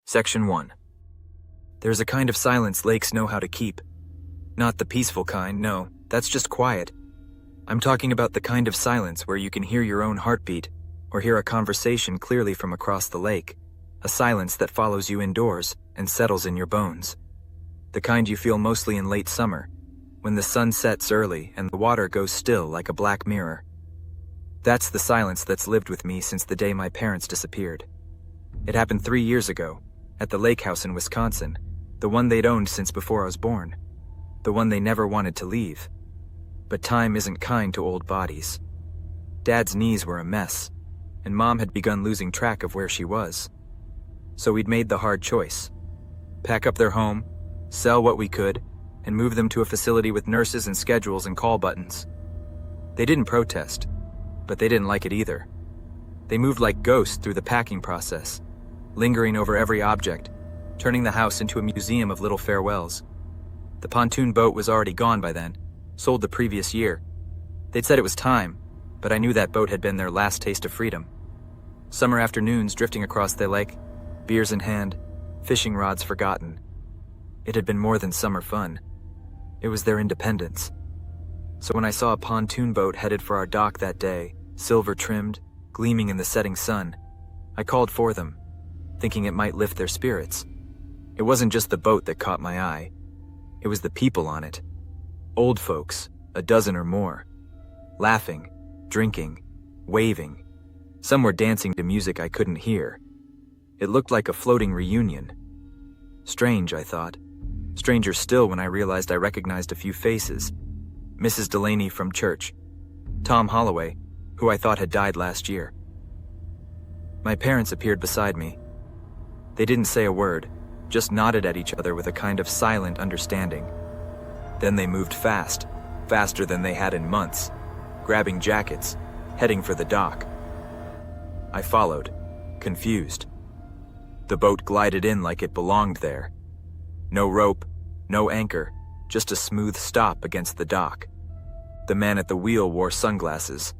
Section 1. There's a kind of silence lakes know how to keep. Not the peaceful kind, no, that's just quiet. I'm talking about the kind of silence where you can hear your own heartbeat or hear a conversation clearly from across the lake. A silence that follows you indoors and settles in your bones. The kind you feel mostly in late summer, when the sun sets early and the water goes still like a black mirror. That's the silence that's lived with me since the day my parents disappeared. It happened 3 years ago, at the lake house in Wisconsin, the one they'd owned since before I was born, the one they never wanted to leave. But time isn't kind to old bodies. Dad's knees were a mess, and Mom had begun losing track of where she was. So we'd made the hard choice. Pack up their home, sell what we could, and move them to a facility with nurses and schedules and call buttons. They didn't protest, but they didn't like it either. They moved like ghosts through the packing process, lingering over every object, turning the house into a museum of little farewells. The pontoon boat was already gone by then, sold the previous year. They'd said it was time, but I knew that boat had been their last taste of freedom. Summer afternoons drifting across the lake, beers in hand, fishing rods forgotten. It had been more than summer fun. It was their independence. So when I saw a pontoon boat headed for our dock that day, silver-trimmed, gleaming in the setting sun, I called for them, thinking it might lift their spirits. It wasn't just the boat that caught my eye. It was the people on it. Old folks, a dozen or more. Laughing, drinking, waving. Some were dancing to music I couldn't hear. It looked like a floating reunion. Strange, I thought. Stranger still when I realized I recognized a few faces. Mrs. Delaney from church. Tom Holloway, who I thought had died last year. My parents appeared beside me. They didn't say a word, just nodded at each other with a kind of silent understanding. Then they moved fast, faster than they had in months, grabbing jackets, heading for the dock. I followed, confused. The boat glided in like it belonged there. No rope, no anchor, just a smooth stop against the dock. The man at the wheel wore sunglasses,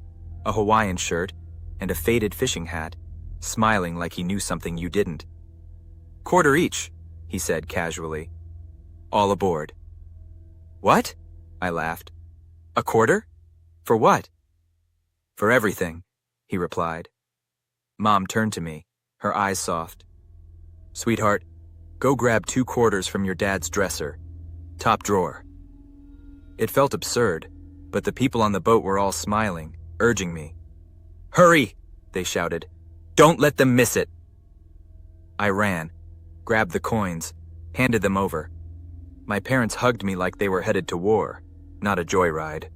a Hawaiian shirt, and a faded fishing hat, smiling like he knew something you didn't. "Quarter each," he said casually. "All aboard." "What?" I laughed. "A quarter? For what?" "For everything," he replied. Mom turned to me, her eyes soft. "Sweetheart, go grab 2 quarters from your dad's dresser. Top drawer." It felt absurd, but the people on the boat were all smiling, urging me. "Hurry!" they shouted. "Don't let them miss it!" I ran, grabbed the coins, handed them over. My parents hugged me like they were headed to war, not a joyride.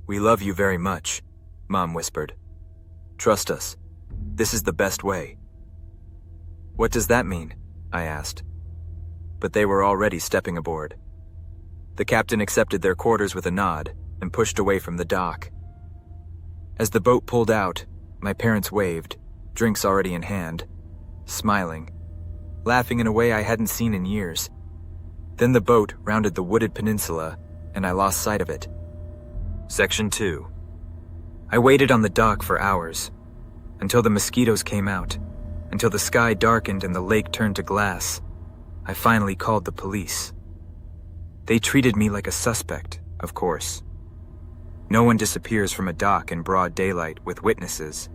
"We love you very much," Mom whispered. "Trust us. This is the best way." "What does that mean?" I asked. But they were already stepping aboard. The captain accepted their quarters with a nod and pushed away from the dock. As the boat pulled out, my parents waved, drinks already in hand, smiling, laughing in a way I hadn't seen in years. Then the boat rounded the wooded peninsula, and I lost sight of it. Section 2. I waited on the dock for hours, until the mosquitoes came out, until the sky darkened and the lake turned to glass. I finally called the police. They treated me like a suspect, of course. No one disappears from a dock in broad daylight with witnesses.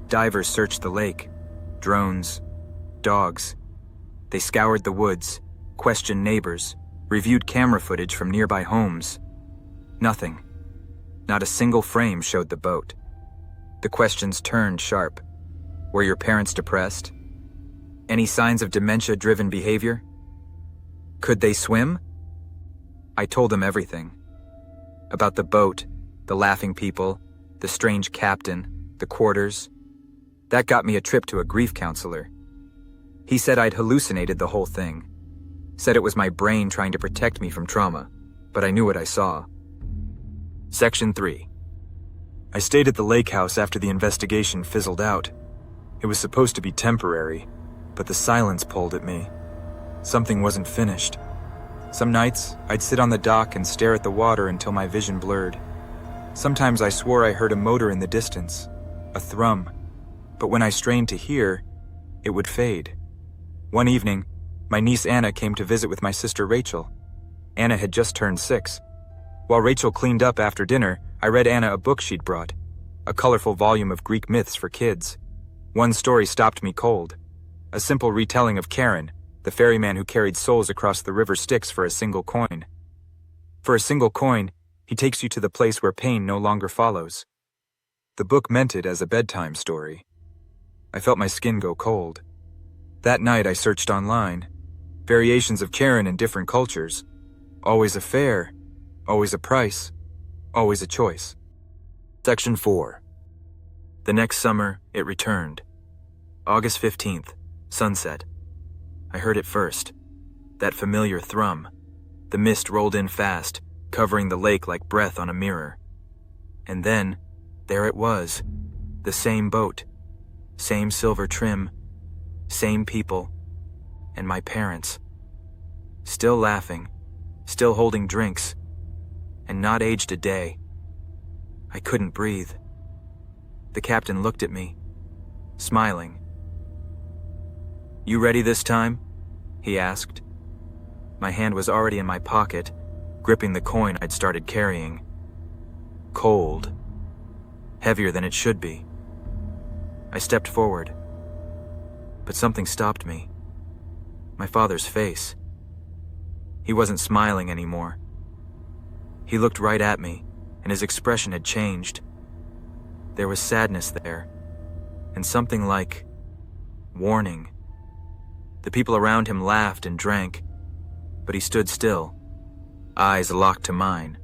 Divers searched the lake, drones, dogs. They scoured the woods, questioned neighbors, reviewed camera footage from nearby homes. Nothing. Not a single frame showed the boat. The questions turned sharp. Were your parents depressed? Any signs of dementia-driven behavior? Could they swim? I told them everything. About the boat, the laughing people, the strange captain, the quarters. That got me a trip to a grief counselor. He said I'd hallucinated the whole thing. Said it was my brain trying to protect me from trauma, but I knew what I saw. Section 3. I stayed at the lake house after the investigation fizzled out. It was supposed to be temporary, but the silence pulled at me. Something wasn't finished. Some nights, I'd sit on the dock and stare at the water until my vision blurred. Sometimes I swore I heard a motor in the distance, a thrum, but when I strained to hear, it would fade. One evening, my niece Anna came to visit with my sister Rachel. Anna had just turned 6. While Rachel cleaned up after dinner, I read Anna a book she'd brought, a colorful volume of Greek myths for kids. One story stopped me cold. A simple retelling of Charon, the ferryman who carried souls across the river Styx for a single coin. For a single coin, he takes you to the place where pain no longer follows. The book meant it as a bedtime story. I felt my skin go cold. That night I searched online. Variations of Charon in different cultures. Always a fare, always a price, always a choice. Section 4. The next summer, it returned. August 15th, sunset. I heard it first. That familiar thrum. The mist rolled in fast, covering the lake like breath on a mirror. And then, there it was. The same boat. Same silver trim. Same people. And my parents. Still laughing. Still holding drinks. And not aged a day. I couldn't breathe. The captain looked at me, smiling. "You ready this time?" he asked. My hand was already in my pocket, gripping the coin I'd started carrying. Cold. Heavier than it should be. I stepped forward. But something stopped me. My father's face. He wasn't smiling anymore. He looked right at me, and his expression had changed. There was sadness there, and something like warning. The people around him laughed and drank, but he stood still, eyes locked to mine.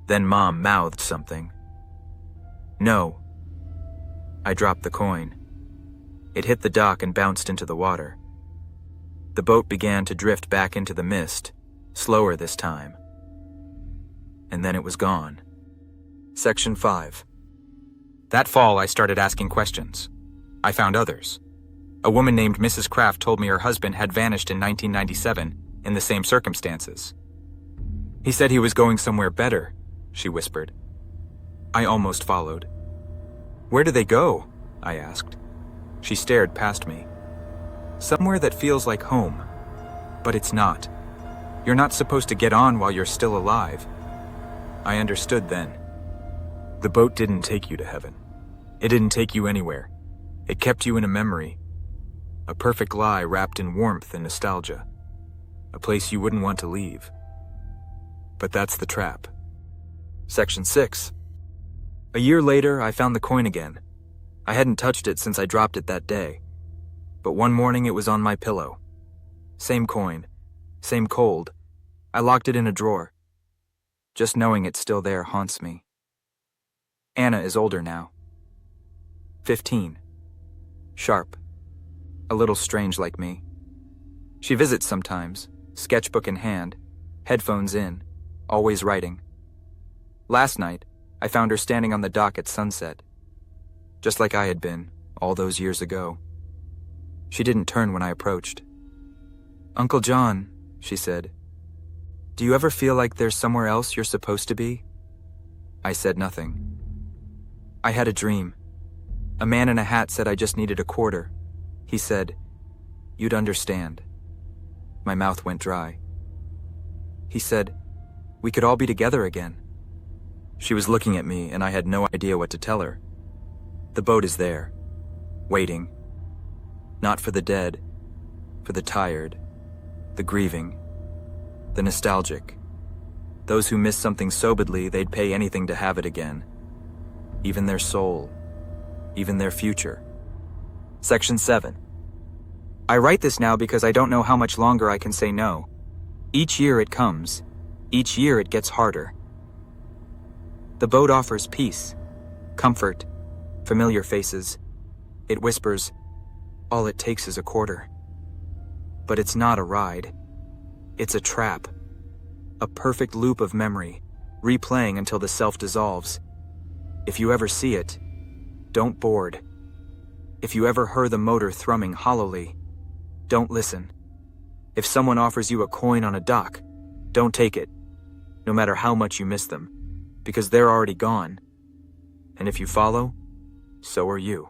Then Mom mouthed something. "No." I dropped the coin. It hit the dock and bounced into the water. The boat began to drift back into the mist, slower this time. And then it was gone. Section 5. That fall, I started asking questions. I found others. A woman named Mrs. Kraft told me her husband had vanished in 1997 in the same circumstances. "He said he was going somewhere better," she whispered. I almost followed. "Where do they go?" I asked. She stared past me. "Somewhere that feels like home. But it's not. You're not supposed to get on while you're still alive." I understood then. The boat didn't take you to heaven. It didn't take you anywhere. It kept you in a memory. A perfect lie wrapped in warmth and nostalgia. A place you wouldn't want to leave. But that's the trap. Section 6. A year later, I found the coin again. I hadn't touched it since I dropped it that day. But one morning it was on my pillow. Same coin. Same cold. I locked it in a drawer. Just knowing it's still there haunts me. Anna is older now. 15. Sharp. A little strange like me. She visits sometimes, sketchbook in hand, headphones in, always writing. Last night, I found her standing on the dock at sunset, just like I had been all those years ago. She didn't turn when I approached. "Uncle John," she said, "do you ever feel like there's somewhere else you're supposed to be?" I said nothing. I had a dream. A man in a hat said I just needed a quarter. He said, "You'd understand." My mouth went dry. He said, "We could all be together again." She was looking at me, and I had no idea what to tell her. The boat is there, waiting. Not for the dead, for the tired, the grieving, the nostalgic. Those who miss something so badly they'd pay anything to have it again. Even their soul, even their future. Section 7. I write this now because I don't know how much longer I can say no. Each year it comes. Each year it gets harder. The boat offers peace, comfort, familiar faces. It whispers, all it takes is a quarter. But it's not a ride. It's a trap. A perfect loop of memory, replaying until the self dissolves. If you ever see it, don't board. If you ever hear the motor thrumming hollowly, don't listen. If someone offers you a coin on a dock, don't take it, no matter how much you miss them, because they're already gone. And if you follow, so are you.